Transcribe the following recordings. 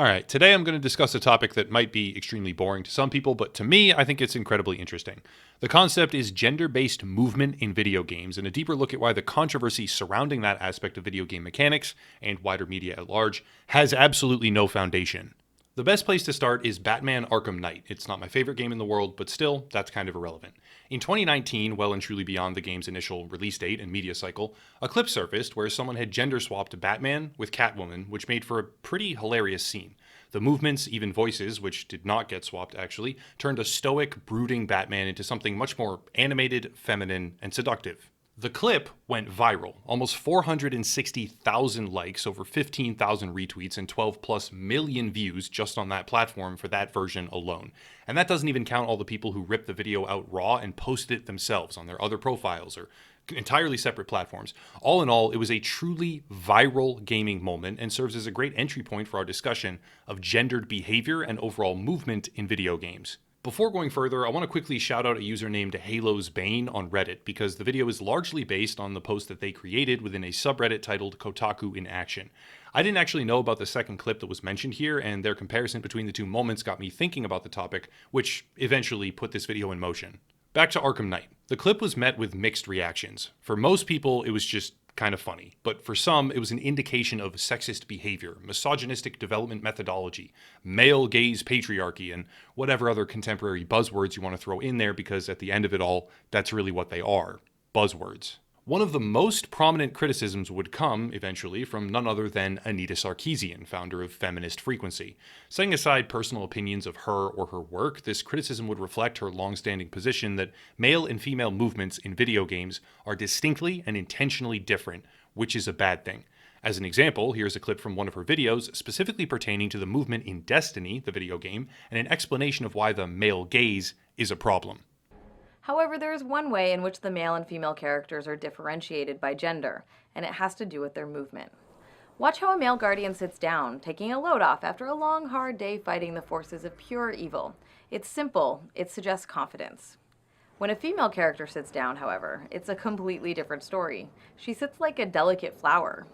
Alright, today I'm going to discuss a topic that might be extremely boring to some people, but to me, I think it's incredibly interesting. The concept is gender-based movement in video games, and a deeper look at why the controversy surrounding that aspect of video game mechanics, and wider media at large, has absolutely no foundation. The best place to start is Batman Arkham Knight. It's not my favorite game in the world, but still, that's kind of irrelevant. In 2019, well and truly beyond the game's initial release date and media cycle, a clip surfaced where someone had gender swapped Batman with Catwoman, which made for a pretty hilarious scene. The movements, even voices, which did not get swapped actually, turned a stoic, brooding Batman into something much more animated, feminine, and seductive. The clip went viral, almost 460,000 likes, over 15,000 retweets, and 12 plus million views just on that platform for that version alone. And that doesn't even count all the people who ripped the video out raw and posted it themselves on their other profiles or entirely separate platforms. All in all, it was a truly viral gaming moment and serves as a great entry point for our discussion of gendered behavior and overall movement in video games. Before going further, I want to quickly shout out a user named Halo's Bane on Reddit because the video is largely based on the post that they created within a subreddit titled Kotaku in Action. I didn't actually know about the second clip that was mentioned here, and their comparison between the two moments got me thinking about the topic, which eventually put this video in motion. Back to Arkham Knight. The clip was met with mixed reactions. For most people, it was just kind of funny, but for some, it was an indication of sexist behavior, misogynistic development methodology, male gaze patriarchy, and whatever other contemporary buzzwords you want to throw in there, because at the end of it all, that's really what they are, buzzwords. One of the most prominent criticisms would come, eventually, from none other than Anita Sarkeesian, founder of Feminist Frequency. Setting aside personal opinions of her or her work, this criticism would reflect her long-standing position that male and female movements in video games are distinctly and intentionally different, which is a bad thing. As an example, here's a clip from one of her videos specifically pertaining to the movement in Destiny, the video game, and an explanation of why the male gaze is a problem. However, there is one way in which the male and female characters are differentiated by gender, and it has to do with their movement. Watch how a male guardian sits down, taking a load off after a long, hard day fighting the forces of pure evil. It's simple, it suggests confidence. When a female character sits down, however, it's a completely different story. She sits like a delicate flower.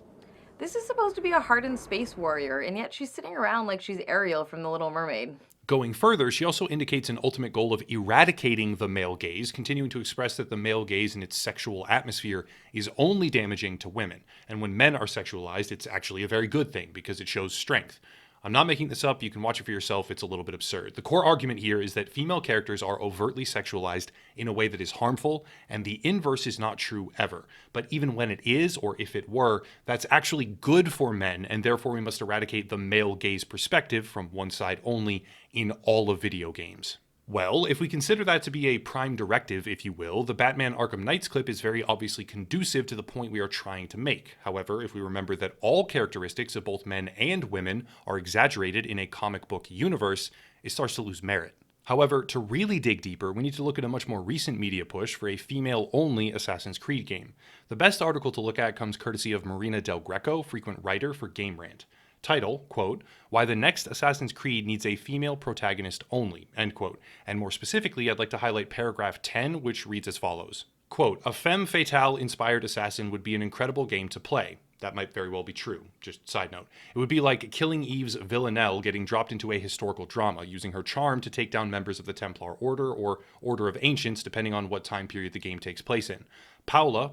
This is supposed to be a hardened space warrior, and yet she's sitting around like she's Ariel from The Little Mermaid. Going further, she also indicates an ultimate goal of eradicating the male gaze, continuing to express that the male gaze in its sexual atmosphere is only damaging to women, and when men are sexualized, it's actually a very good thing because it shows strength. I'm not making this up, you can watch it for yourself, it's a little bit absurd. The core argument here is that female characters are overtly sexualized in a way that is harmful, and the inverse is not true ever. But even when it is, or if it were, that's actually good for men, and therefore we must eradicate the male gaze perspective from one side only in all of video games. Well, if we consider that to be a prime directive, if you will, the Batman Arkham Knight's clip is very obviously conducive to the point we are trying to make. However, if we remember that all characteristics of both men and women are exaggerated in a comic book universe, it starts to lose merit. However, to really dig deeper, we need to look at a much more recent media push for a female-only Assassin's Creed game. The best article to look at comes courtesy of Marina Del Greco, frequent writer for GameRant. Title, quote, "Why the next Assassin's Creed needs a female protagonist only," end quote. And more specifically, I'd like to highlight paragraph 10, which reads as follows. Quote, "A femme fatale inspired assassin would be an incredible game to play." That might very well be true. Just side note. It would be like Killing Eve's Villanelle getting dropped into a historical drama, using her charm to take down members of the Templar Order or Order of Ancients, depending on what time period the game takes place in. Paula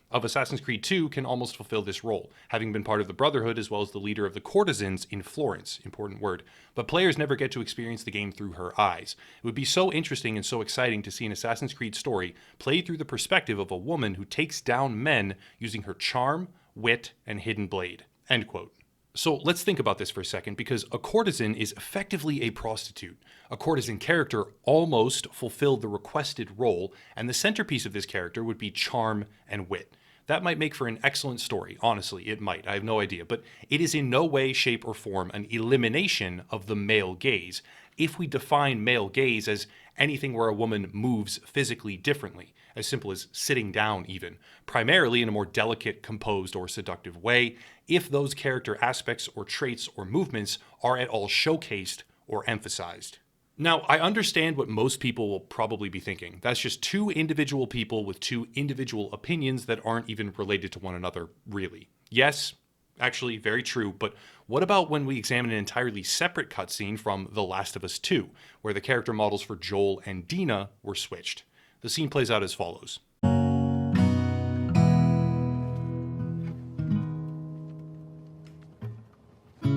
of Assassin's Creed 2 can almost fulfill this role, having been part of the Brotherhood as well as the leader of the courtesans in Florence, important word, but players never get to experience the game through her eyes. It would be so interesting and so exciting to see an Assassin's Creed story played through the perspective of a woman who takes down men using her charm, wit, and hidden blade, end quote. So let's think about this for a second, because a courtesan is effectively a prostitute. A courtesan character almost fulfilled the requested role, and the centerpiece of this character would be charm and wit. That might make for an excellent story, honestly, it might, I have no idea, but it is in no way, shape, or form an elimination of the male gaze, if we define male gaze as anything where a woman moves physically differently, as simple as sitting down even, primarily in a more delicate, composed, or seductive way, if those character aspects or traits or movements are at all showcased or emphasized. Now, I understand what most people will probably be thinking. That's just two individual people with two individual opinions that aren't even related to one another, really. Yes, Actually, very true, but what about when we examine an entirely separate cutscene from The Last of Us 2, where the character models for Joel and Dina were switched? The scene plays out as follows.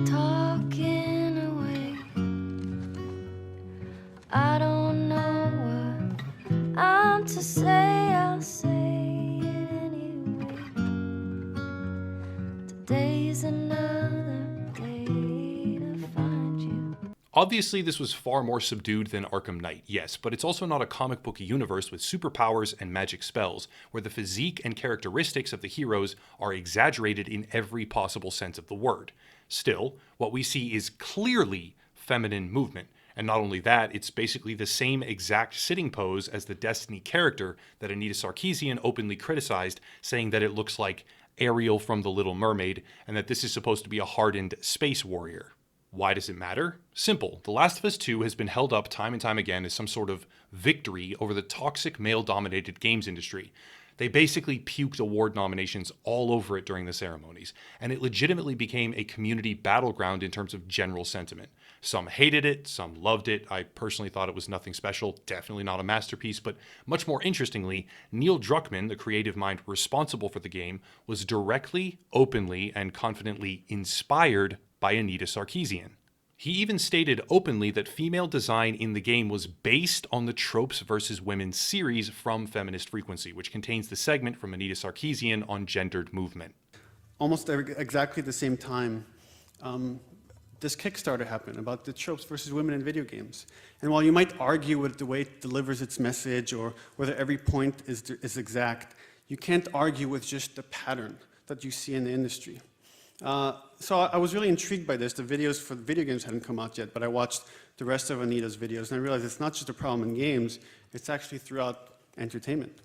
Talking away, I don't know what I'm to say, I'll say it anyway. Today's another day to find you. Obviously, this was far more subdued than Arkham Knight, yes, but it's also not a comic book universe with superpowers and magic spells, where the physique and characteristics of the heroes are exaggerated in every possible sense of the word. Still, what we see is clearly feminine movement, and not only that, it's basically the same exact sitting pose as the Destiny character that Anita Sarkeesian openly criticized, saying that it looks like Ariel from The Little Mermaid, and that this is supposed to be a hardened space warrior. Why does it matter? Simple. The Last of Us 2 has been held up time and time again as some sort of victory over the toxic male-dominated games industry. They basically puked award nominations all over it during the ceremonies, and it legitimately became a community battleground in terms of general sentiment. Some hated it, some loved it. I personally thought it was nothing special, definitely not a masterpiece, but much more interestingly, Neil Druckmann, the creative mind responsible for the game, was directly, openly, and confidently inspired by Anita Sarkeesian. He even stated openly that female design in the game was based on the Tropes vs. Women series from Feminist Frequency, which contains the segment from Anita Sarkeesian on gendered movement. Almost exactly the same time, this Kickstarter happened about the tropes versus women in video games. And while you might argue with the way it delivers its message or whether every point is exact, you can't argue with just the pattern that you see in the industry. So I was really intrigued by this. The videos for the video games hadn't come out yet, but I watched the rest of Anita's videos, and I realized it's not just a problem in games, it's actually throughout entertainment.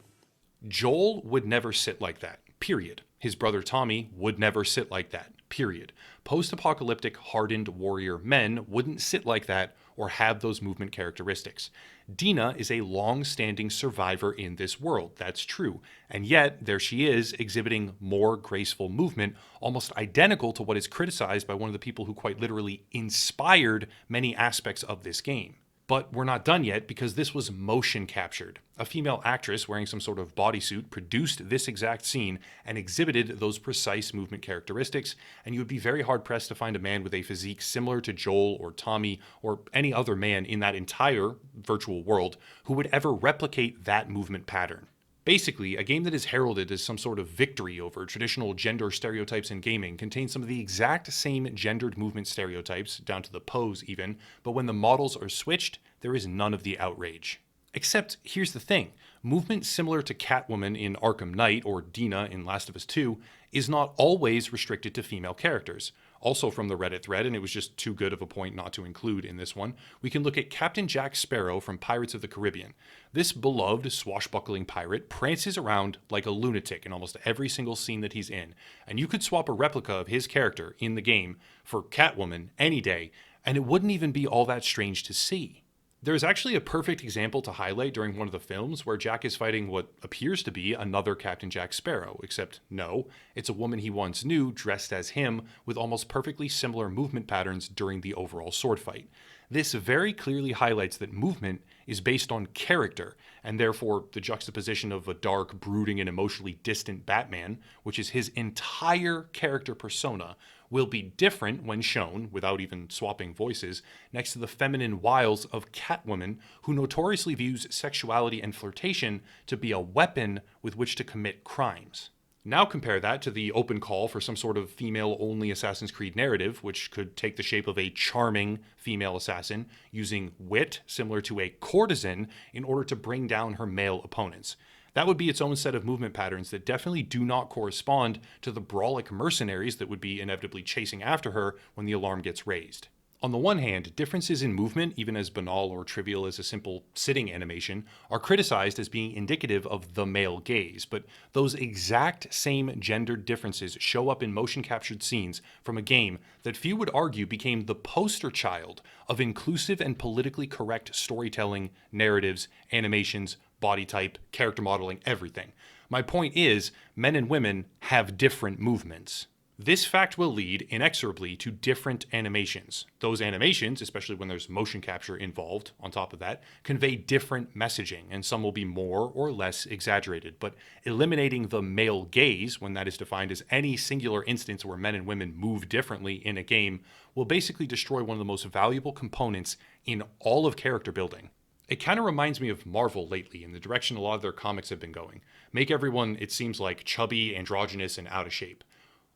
Joel would never sit like that, period. His brother Tommy would never sit like that, period. Post-apocalyptic hardened warrior men wouldn't sit like that or have those movement characteristics. Dina is a long-standing survivor in this world, that's true, and yet there she is exhibiting more graceful movement, almost identical to what is criticized by one of the people who quite literally inspired many aspects of this game. But we're not done yet because this was motion captured. A female actress wearing some sort of bodysuit produced this exact scene and exhibited those precise movement characteristics, and you would be very hard-pressed to find a man with a physique similar to Joel or Tommy or any other man in that entire virtual world who would ever replicate that movement pattern. Basically, a game that is heralded as some sort of victory over traditional gender stereotypes in gaming contains some of the exact same gendered movement stereotypes, down to the pose even, but when the models are switched, there is none of the outrage. Except, here's the thing, movement similar to Catwoman in Arkham Knight or Dina in Last of Us 2 is not always restricted to female characters. Also from the Reddit thread, and it was just too good of a point not to include in this one, we can look at Captain Jack Sparrow from Pirates of the Caribbean. This beloved swashbuckling pirate prances around like a lunatic in almost every single scene that he's in, and you could swap a replica of his character in the game for Catwoman any day, and it wouldn't even be all that strange to see. There's actually a perfect example to highlight during one of the films where Jack is fighting what appears to be another Captain Jack Sparrow, except no, it's a woman he once knew dressed as him with almost perfectly similar movement patterns during the overall sword fight. This very clearly highlights that movement is based on character, and therefore the juxtaposition of a dark, brooding, and emotionally distant Batman, which is his entire character persona, will be different when shown, without even swapping voices, next to the feminine wiles of Catwoman, who notoriously views sexuality and flirtation to be a weapon with which to commit crimes. Now compare that to the open call for some sort of female-only Assassin's Creed narrative, which could take the shape of a charming female assassin using wit similar to a courtesan in order to bring down her male opponents. That would be its own set of movement patterns that definitely do not correspond to the brawlic mercenaries that would be inevitably chasing after her when the alarm gets raised. On the one hand, differences in movement, even as banal or trivial as a simple sitting animation, are criticized as being indicative of the male gaze, but those exact same gendered differences show up in motion-captured scenes from a game that few would argue became the poster child of inclusive and politically correct storytelling, narratives, animations, body type, character modeling, everything. My point is, men and women have different movements. This fact will lead inexorably to different animations. Those animations, especially when there's motion capture involved on top of that, convey different messaging, and some will be more or less exaggerated. But eliminating the male gaze, when that is defined as any singular instance where men and women move differently in a game, will basically destroy one of the most valuable components in all of character building. It kind of reminds me of Marvel lately in the direction a lot of their comics have been going. Make everyone, it seems like, chubby, androgynous, and out of shape.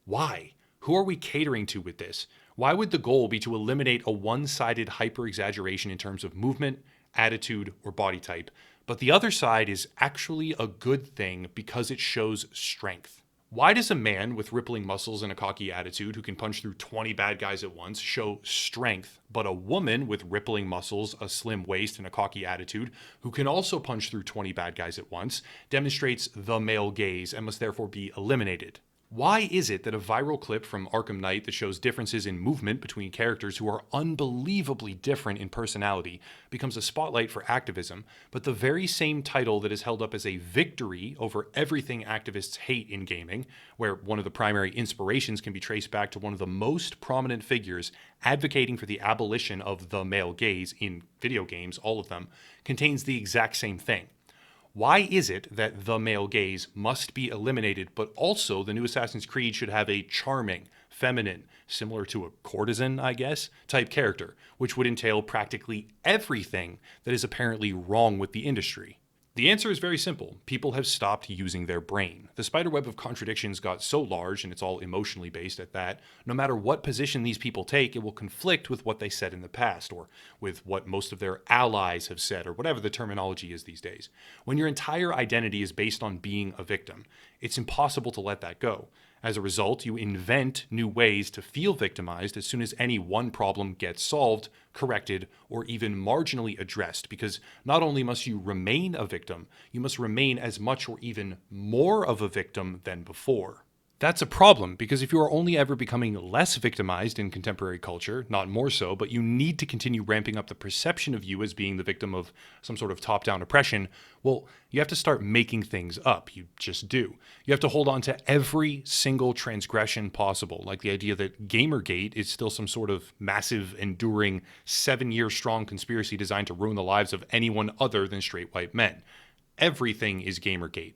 Why? Who are we catering to with this? Why would the goal be to eliminate a one-sided hyper-exaggeration in terms of movement, attitude, or body type, but the other side is actually a good thing because it shows strength? Why does a man with rippling muscles and a cocky attitude who can punch through 20 bad guys at once show strength, but a woman with rippling muscles, a slim waist, and a cocky attitude who can also punch through 20 bad guys at once demonstrates the male gaze and must therefore be eliminated? Why is it that a viral clip from Arkham Knight that shows differences in movement between characters who are unbelievably different in personality becomes a spotlight for activism, but the very same title that is held up as a victory over everything activists hate in gaming, where one of the primary inspirations can be traced back to one of the most prominent figures advocating for the abolition of the male gaze in video games, all of them, contains the exact same thing? Why is it that the male gaze must be eliminated, but also the new Assassin's Creed should have a charming, feminine, similar to a courtesan, I guess, type character, which would entail practically everything that is apparently wrong with the industry? The answer is very simple. People have stopped using their brain. The spiderweb of contradictions got so large, and it's all emotionally based at that, no matter what position these people take, it will conflict with what they said in the past, or with what most of their allies have said, or whatever the terminology is these days. When your entire identity is based on being a victim, it's impossible to let that go. As a result, you invent new ways to feel victimized as soon as any one problem gets solved, corrected, or even marginally addressed, because not only must you remain a victim, you must remain as much or even more of a victim than before. That's a problem, because if you are only ever becoming less victimized in contemporary culture, not more so, but you need to continue ramping up the perception of you as being the victim of some sort of top-down oppression, well, you have to start making things up. You just do. You have to hold on to every single transgression possible, like the idea that Gamergate is still some sort of massive, enduring, 7-year-strong conspiracy designed to ruin the lives of anyone other than straight white men. Everything is Gamergate.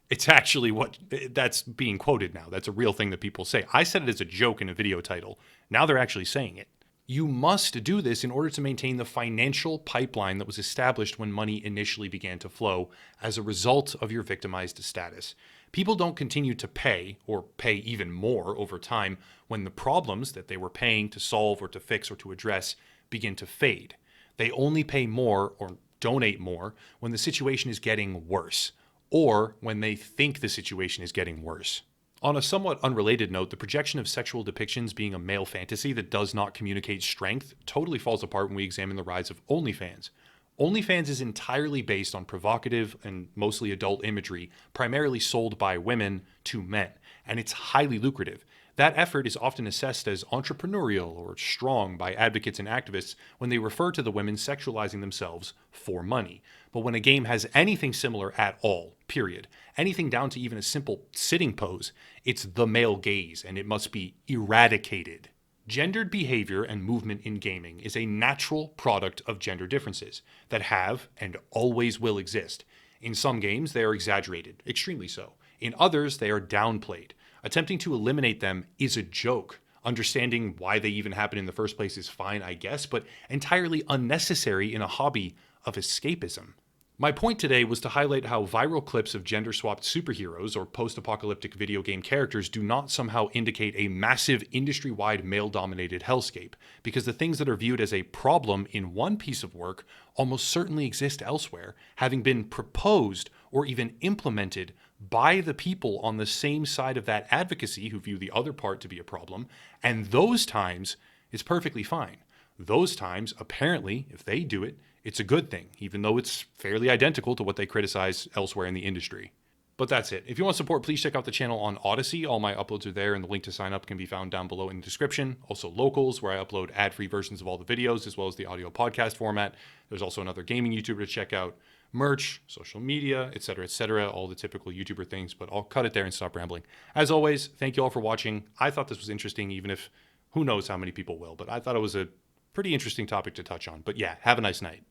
It's actually what that's being quoted now. That's a real thing that people say. I said it as a joke in a video title. Now they're actually saying it. You must do this in order to maintain the financial pipeline that was established when money initially began to flow as a result of your victimized status. People don't continue to pay, or pay even more over time, when the problems that they were paying to solve or to fix or to address begin to fade. They only pay more or donate more when the situation is getting worse, or when they think the situation is getting worse. On a somewhat unrelated note, the projection of sexual depictions being a male fantasy that does not communicate strength totally falls apart when we examine the rise of OnlyFans. OnlyFans is entirely based on provocative and mostly adult imagery, primarily sold by women to men, and it's highly lucrative. That effort is often assessed as entrepreneurial or strong by advocates and activists when they refer to the women sexualizing themselves for money. But when a game has anything similar at all, period, anything down to even a simple sitting pose, it's the male gaze, and it must be eradicated. Gendered behavior and movement in gaming is a natural product of gender differences that have and always will exist. In some games, they are exaggerated, extremely so. In others, they are downplayed. Attempting to eliminate them is a joke. Understanding why they even happen in the first place is fine, I guess, but entirely unnecessary in a hobby of escapism. My point today was to highlight how viral clips of gender-swapped superheroes or post-apocalyptic video game characters do not somehow indicate a massive industry-wide male-dominated hellscape, because the things that are viewed as a problem in one piece of work almost certainly exist elsewhere, having been proposed or even implemented by the people on the same side of that advocacy who view the other part to be a problem, and those times it's perfectly fine. Those times, apparently, if they do it, it's a good thing, even though it's fairly identical to what they criticize elsewhere in the industry. But that's it. If you want to support, please check out the channel on Odyssey. All my uploads are there, and the link to sign up can be found down below in the description. Also Locals, where I upload ad-free versions of all the videos, as well as the audio podcast format. There's also another gaming YouTuber to check out. merch, social media, etc., all the typical YouTuber things, but I'll cut it there and stop rambling. As always, thank you all for watching. I thought this was interesting, even if who knows how many people will, but I thought it was a pretty interesting topic to touch on. But yeah, have a nice night.